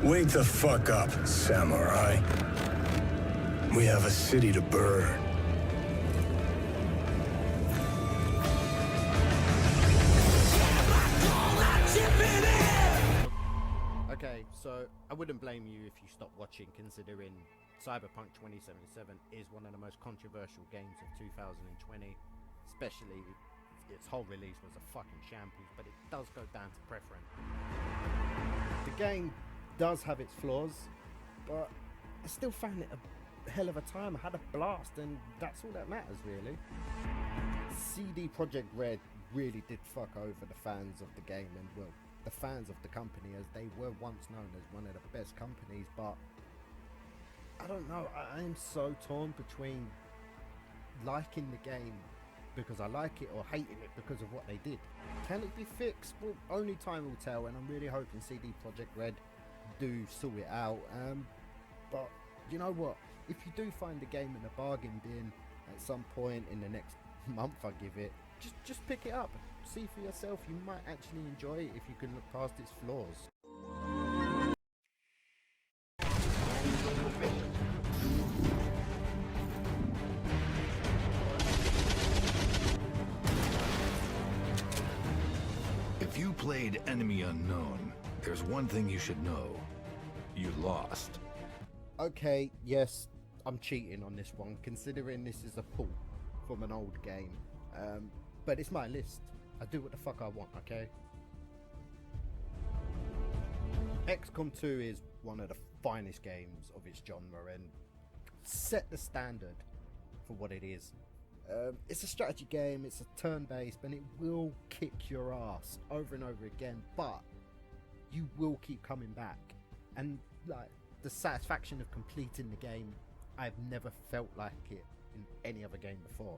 Wake the fuck up, samurai. We have a city to burn. Okay, so I wouldn't blame you if you stopped watching, considering Cyberpunk 2077 is one of the most controversial games of 2020, especially its whole release was a fucking shambles, but it does go down to preference. The game does have its flaws, but I still found it a hell of a time. I had a blast, and that's all that matters, really. CD Projekt Red really did fuck over the fans of the game, and well, the fans of the company, as they were once known as one of the best companies. But I don't know, I am so torn between liking the game because I like it or hating it because of what they did. Can it be fixed? Well, only time will tell, and I'm really hoping CD Projekt Red do sort it out. But you know what, if you do find the game in a bargain bin at some point in the next month, I give it, just pick it up, see for yourself. You might actually enjoy it if you can look past its flaws. If you played Enemy Unknown, there's one thing you should know. You lost. Okay, yes, I'm cheating on this one, considering this is a pull from an old game. But it's my list. I do what the fuck I want, okay? XCOM 2 is one of the finest games of its genre and set the standard for what it is. It's a strategy game, it's a turn-based, and it will kick your ass over and over again, but you will keep coming back. And like the satisfaction of completing the game, I've never felt like it in any other game before.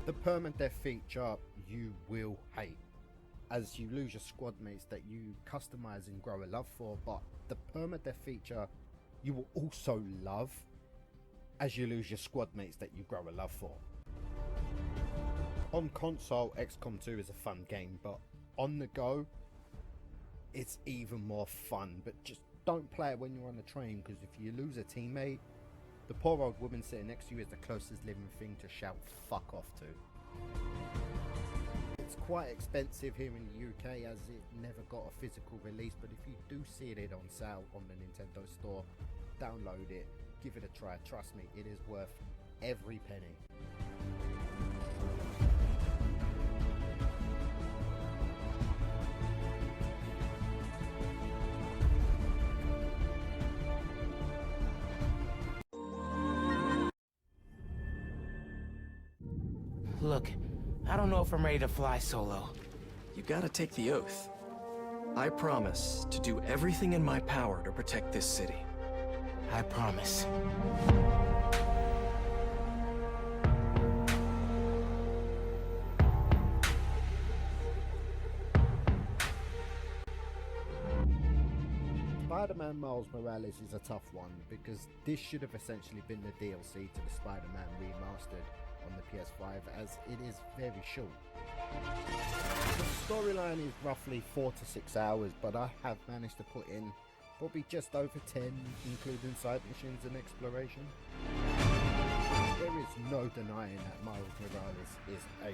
The permadeath feature you will hate, as you lose your squad mates that you customize and grow a love for, but the permadeath feature you will also love, as you lose your squad mates that you grow a love for. On console, XCOM 2 is a fun game, but on the go, it's even more fun. But just don't play it when you're on a train, because if you lose a teammate, the poor old woman sitting next to you is the closest living thing to shout fuck off to. It's quite expensive here in the UK, as it never got a physical release, but if you do see it on sale on the Nintendo store, download it, give it a try. Trust me, it is worth every penny. Look, I don't know if I'm ready to fly solo. You gotta take the oath. I promise to do everything in my power to protect this city. I promise. Spider-Man Miles Morales is a tough one, because this should have essentially been the DLC to the Spider-Man remastered on the PS5, as it is very short. The storyline is roughly 4 to 6 hours, but I have managed to put in probably just over 10, including side missions and exploration. There is no denying that Miles Morales is a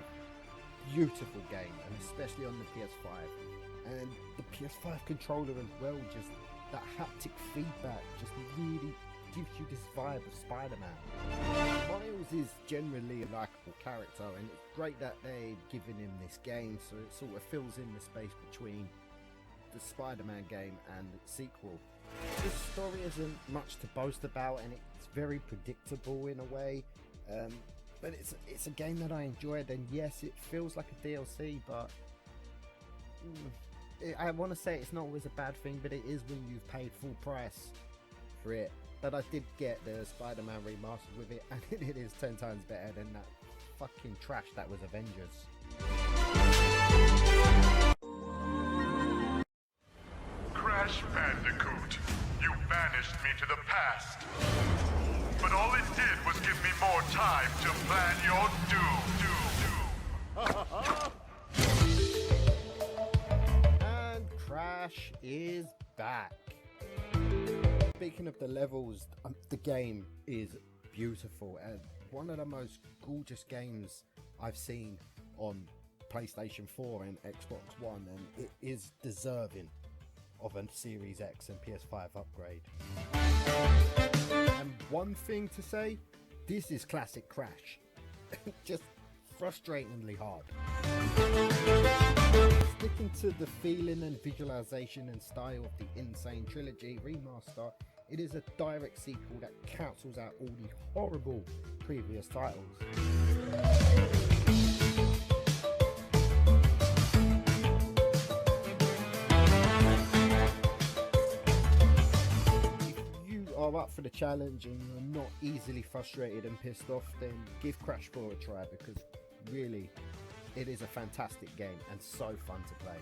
beautiful game, and especially on the PS5. And the PS5 controller as well, just that haptic feedback just really gives you this vibe of Spider-Man. Miles is generally a likeable character, and it's great that they've given him this game, so it sort of fills in the space between the Spider-Man game and the sequel. The story isn't much to boast about, and it's very predictable in a way, but it's a game that I enjoyed, and yes, it feels like a DLC, but I want to say it's not always a bad thing, but it is when you've paid full price for it. But I did get the Spider-Man remastered with it, and it is 10 times better than that fucking trash that was Avengers. Crash Bandicoot, you banished me to the past. But all it did was give me more time to plan your doom. And Crash is back. Speaking of the levels, the game is beautiful and one of the most gorgeous games I've seen on PlayStation 4 and Xbox One, and it is deserving of a Series X and PS5 upgrade. And one thing to say, this is classic Crash. Just frustratingly hard. Sticking to the feeling and visualization and style of the Insane Trilogy remaster, it is a direct sequel that cancels out all the horrible previous titles. If you are up for the challenge and you're not easily frustrated and pissed off, then give Crash 4 a try, because really it is a fantastic game and so fun to play.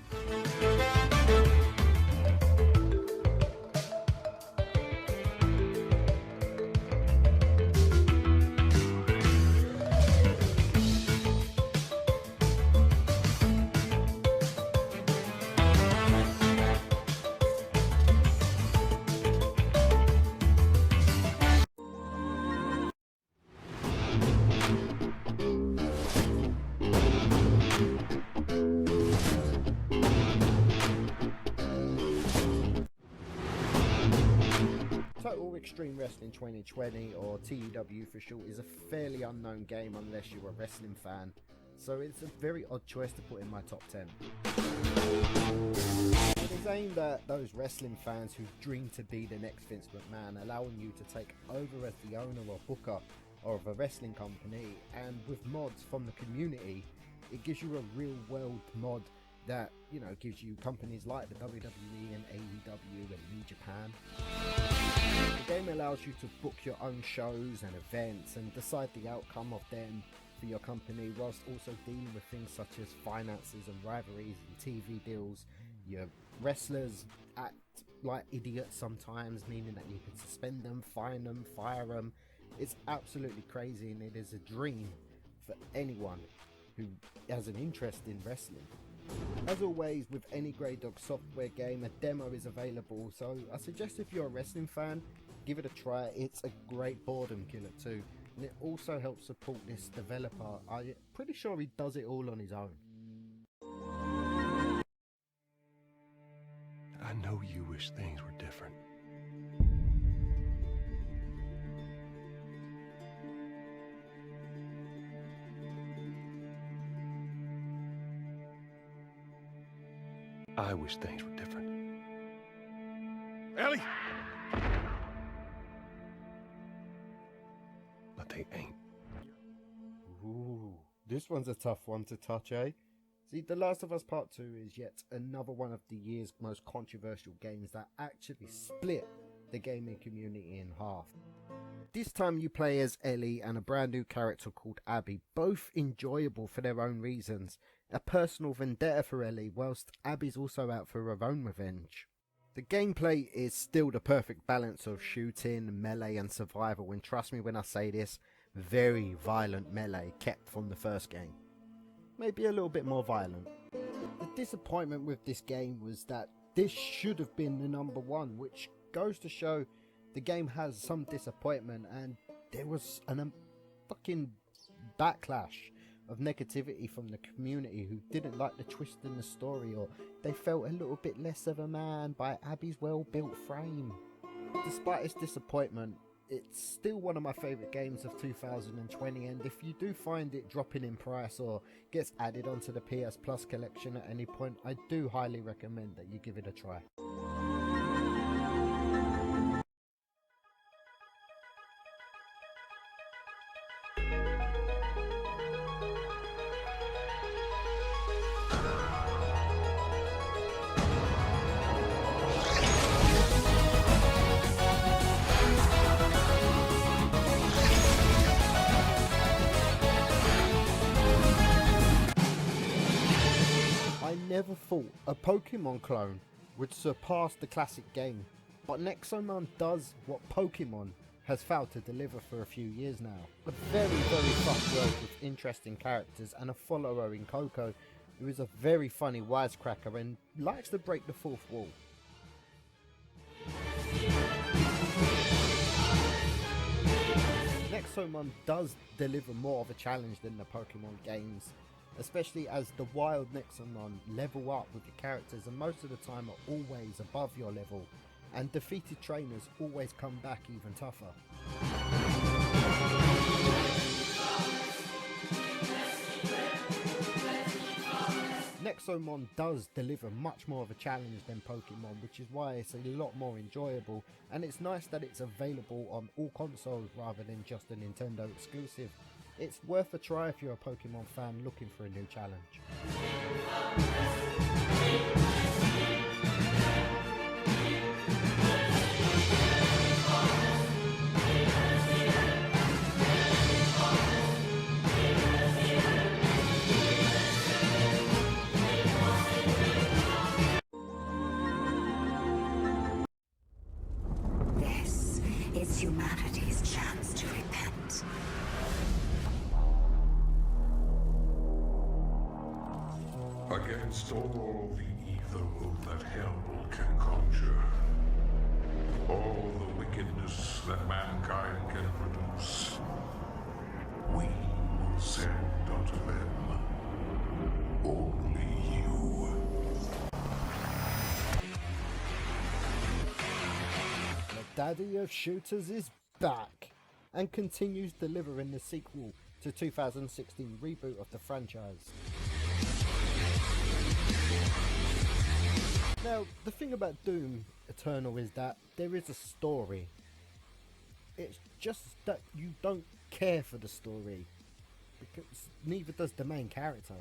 Total Extreme Wrestling 2020, or TEW for short, is a fairly unknown game unless you're a wrestling fan, so it's a very odd choice to put in my top 10. It is aimed at those wrestling fans who dream to be the next Vince McMahon, allowing you to take over as the owner or booker of a wrestling company, and with mods from the community, it gives you a real world mod that, you know, gives you companies like the WWE and AEW and New Japan. The game allows you to book your own shows and events and decide the outcome of them for your company, whilst also dealing with things such as finances and rivalries and TV deals. Your wrestlers act like idiots sometimes, meaning that you can suspend them, fine them, fire them. It's absolutely crazy, and it is a dream for anyone who has an interest in wrestling. As always, with any Grey Dog software game, a demo is available, so I suggest if you're a wrestling fan, give it a try. It's a great boredom killer too, and it also helps support this developer. I'm pretty sure he does it all on his own. I know you wish things were different. I wish things were different. Ellie! But they ain't. Ooh, this one's a tough one to touch, eh? See, The Last of Us Part 2 is yet another one of the year's most controversial games that actually split the gaming community in half. This time you play as Ellie and a brand new character called Abby, both enjoyable for their own reasons. A personal vendetta for Ellie, whilst Abby's also out for her own revenge. The gameplay is still the perfect balance of shooting, melee and survival, and trust me when I say this, very violent melee kept from the first game. Maybe a little bit more violent. The disappointment with this game was that this should have been the number one, which goes to show the game has some disappointment, and there was a fucking backlash of negativity from the community who didn't like the twist in the story, or they felt a little bit less of a man by Abby's well-built frame. Despite its disappointment, it's still one of my favourite games of 2020, and if you do find it dropping in price or gets added onto the PS Plus collection at any point, I do highly recommend that you give it a try. I never thought a Pokemon clone would surpass the classic game, but Nexomon does what Pokemon has failed to deliver for a few years now. A very fun world with interesting characters and a follower in Coco, who is a very funny wisecracker and likes to break the fourth wall. Nexomon does deliver more of a challenge than the Pokemon games, especially as the wild Nexomon level up with your characters and most of the time are always above your level, and defeated trainers always come back even tougher. Nexomon does deliver much more of a challenge than Pokemon, which is why it's a lot more enjoyable, and it's nice that it's available on all consoles rather than just a Nintendo exclusive. It's worth a try if you're a Pokemon fan looking for a new challenge. This is humanity's chance to repent. Against all the evil that hell can conjure, all the wickedness that mankind can produce, we will send unto them only you. The Daddy of Shooters is back and continues delivering the sequel to 2016 reboot of the franchise. Now, the thing about Doom Eternal is that there is a story. It's just that you don't care for the story, because neither does the main character.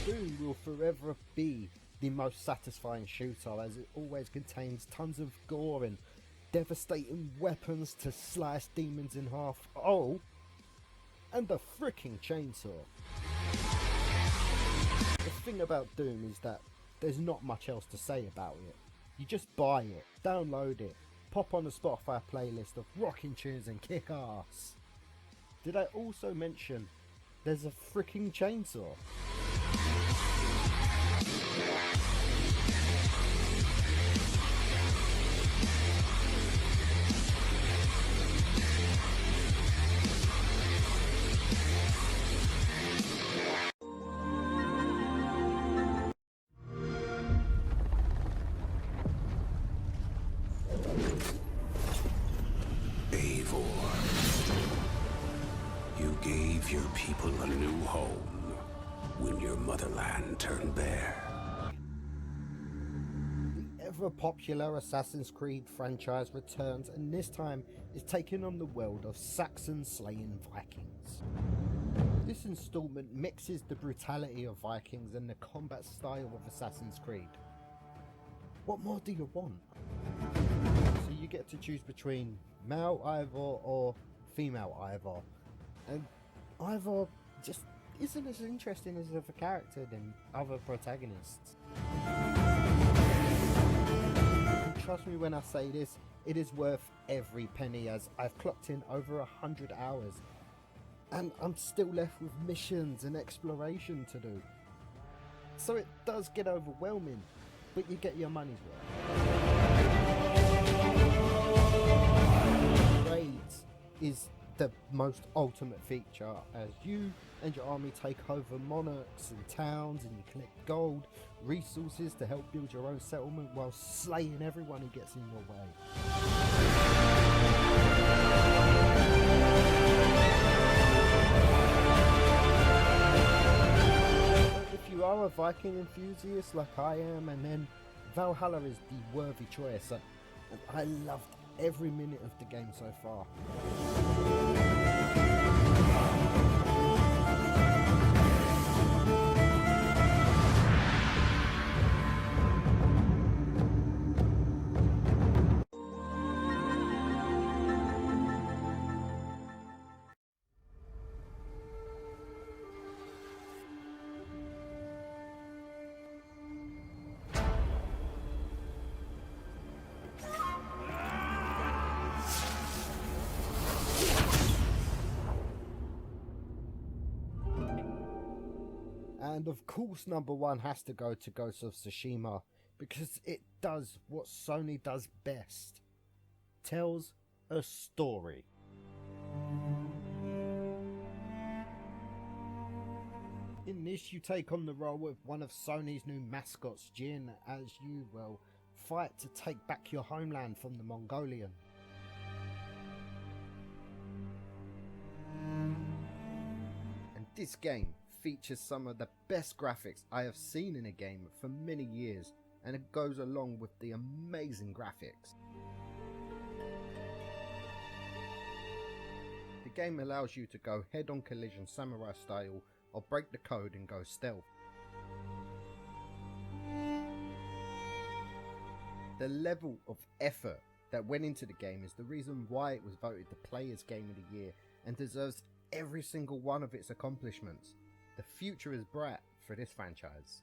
Doom will forever be the most satisfying shooter, as it always contains tons of gore and devastating weapons to slice demons in half. Oh, and the freaking chainsaw. The thing about Doom is that there's not much else to say about it. You just buy it, download it, pop on a Spotify playlist of rocking tunes and kick ass. Did I also mention there's a freaking chainsaw? You gave your people a new home when your motherland turned bare. The ever-popular Assassin's Creed franchise returns, and this time is taking on the world of Saxon slaying Vikings. This installment mixes the brutality of Vikings and the combat style of Assassin's Creed. What more do you want? So you get to choose between male Ivor or female Ivor, and Ivor just isn't as interesting as of a character than other protagonists. And trust me when I say this, it is worth every penny, as I've clocked in over 100 hours and I'm still left with missions and exploration to do. So it does get overwhelming, but you get your money's worth. Raids is the most ultimate feature, as you and your army take over monarchs and towns, and you collect gold, resources to help build your own settlement while slaying everyone who gets in your way. If you are a Viking enthusiast like I am, and then Valhalla is the worthy choice. I loved every minute of the game so far. And of course, number one has to go to Ghost of Tsushima, because it does what Sony does best. Tells a story. In this, you take on the role of one of Sony's new mascots, Jin, as you will fight to take back your homeland from the Mongolian. And this game features some of the best graphics I have seen in a game for many years, and it goes along with the amazing graphics. The game allows you to go head-on collision samurai style or break the code and go stealth. The level of effort that went into the game is the reason why it was voted the Players' Game of the Year and deserves every single one of its accomplishments. The future is bright for this franchise.